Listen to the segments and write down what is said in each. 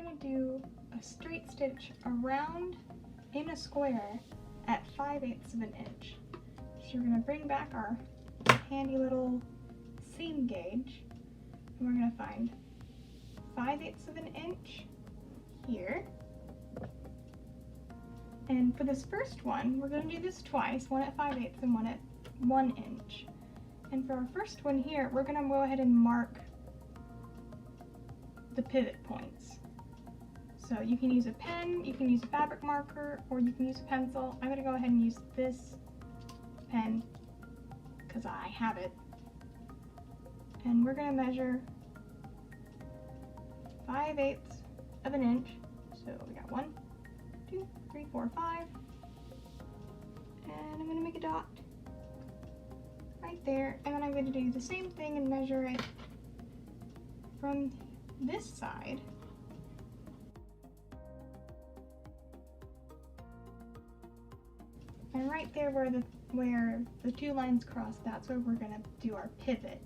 going to do a straight stitch around in a square at 5/8 of an inch. So we're going to bring back our handy little seam gauge, and we're going to find 5/8 of an inch here. And for this first one, we're going to do this twice, one at 5/8 and one at 1 inch. And for our first one here, we're going to go ahead and mark the pivot points. So you can use a pen, you can use a fabric marker, or you can use a pencil. I'm going to go ahead and use this pen because I have it. And we're going to measure 5/8 of an inch. So we got 1, 2, 3, 4, 5. And I'm going to make a dot right there. And then I'm going to do the same thing and measure it from this side. And right there where the two lines cross, that's where we're going to do our pivot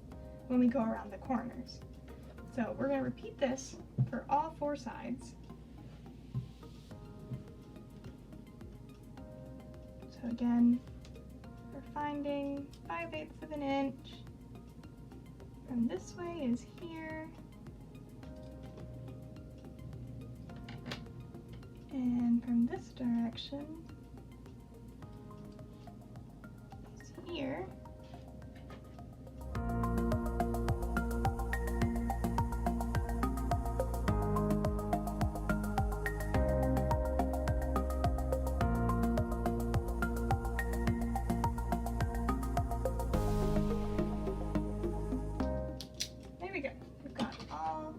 when we go around the corners. So we're going to repeat this for all 4 sides. So again, we're finding 5/8 of an inch. From this way is here. And from this direction is here. There we go. We've got all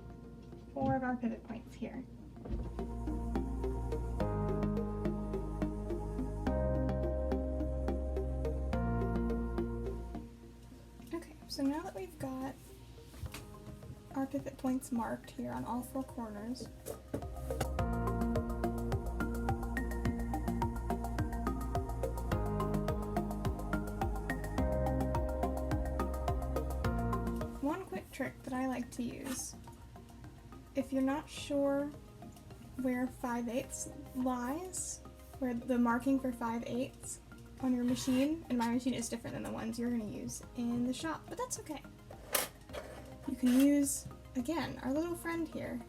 4 of our pivot points here. So now that we've got our pivot points marked here on all 4 corners, one quick trick that I like to use, if you're not sure where 5/8 lies, where the marking for 5/8 on your machine, and my machine is different than the ones you're going to use in the shop, but that's okay. You can use, again, our little friend here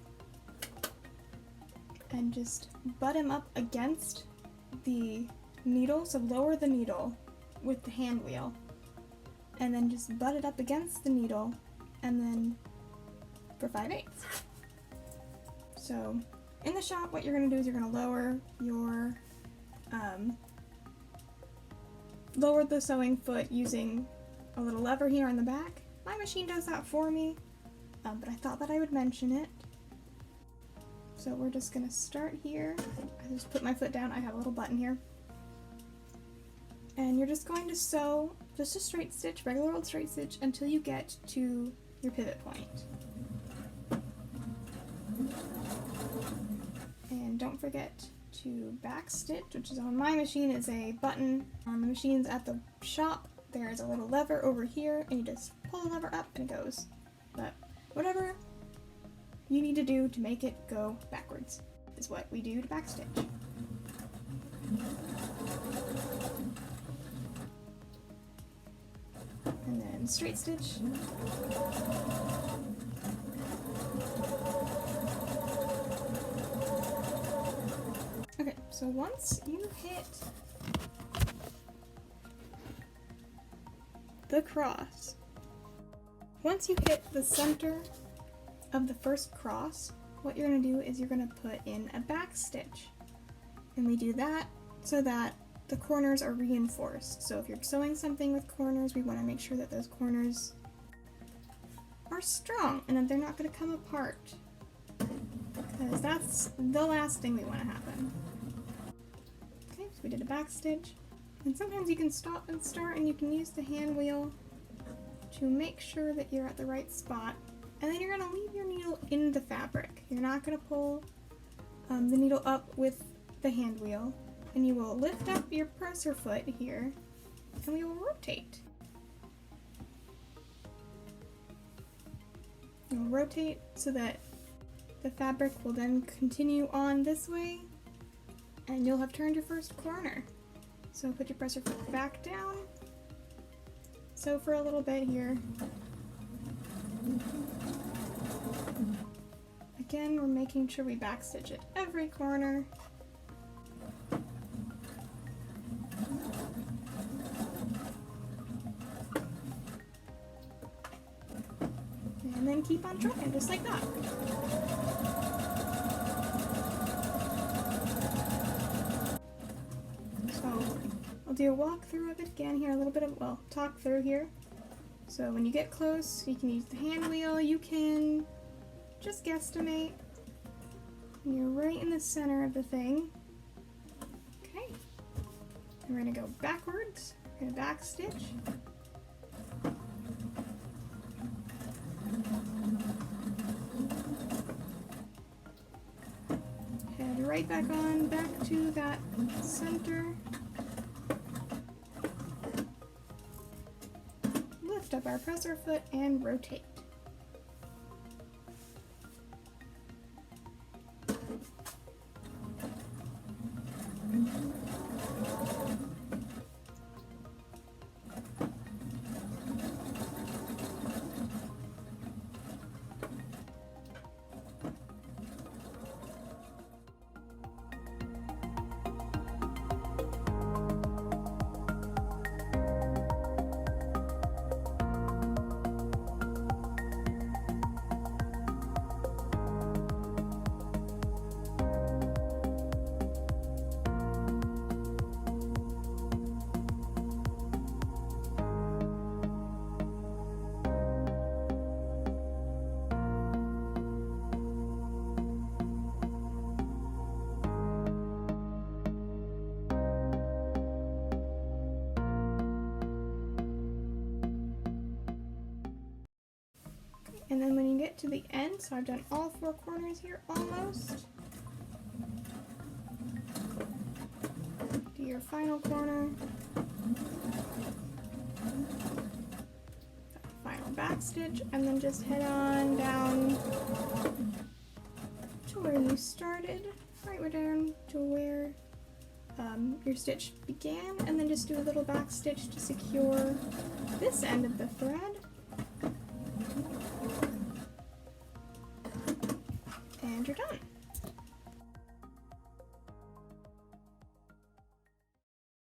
and just butt him up against the needle, so lower the needle with the hand wheel, and then just butt it up against the needle, and then for 5/8. So in the shop, what you're going to do is you're going to lower the sewing foot using a little lever here on the back. My machine does that for me, but I thought that I would mention it. So we're just going to start here. I just put my foot down. I have a little button here. And you're just going to sew just a straight stitch, regular old straight stitch, until you get to your pivot point. And don't forget to back stitch, which is on my machine is a button. On the machines at the shop, there is a little lever over here, and you just pull the lever up and it goes. But whatever you need to do to make it go backwards is what we do to back stitch. And then straight stitch. Okay, so once you hit the cross, once you hit the center of the first cross, what you're going to do is you're going to put in a back stitch. And we do that so that the corners are reinforced. So if you're sewing something with corners, we want to make sure that those corners are strong and that they're not going to come apart, because that's the last thing we want to happen. Okay, so we did a back stitch, and sometimes you can stop and start and you can use the hand wheel to make sure that you're at the right spot, and then you're going to leave your needle in the fabric. You're not going to pull the needle up with the hand wheel, and you will lift up your presser foot here and we will rotate. You'll rotate so that the fabric will then continue on this way, and you'll have turned your first corner. So put your presser foot back down. Sew for a little bit here. Again, we're making sure we backstitch at every corner. And then keep on trucking, just like that. So, I'll do a walkthrough of it again here, a little bit of, well, talk through here. So when you get close, you can use the hand wheel, you can just guesstimate. And you're right in the center of the thing. Okay. And we're gonna go backwards, we're gonna backstitch. Head right back on, back to that center. Lift up our presser foot and rotate. And then when you get to the end, so I've done all 4 corners here almost, do your final corner, final back stitch, and then just head on down to where you started, right down to where your stitch began, and then just do a little back stitch to secure this end of the thread.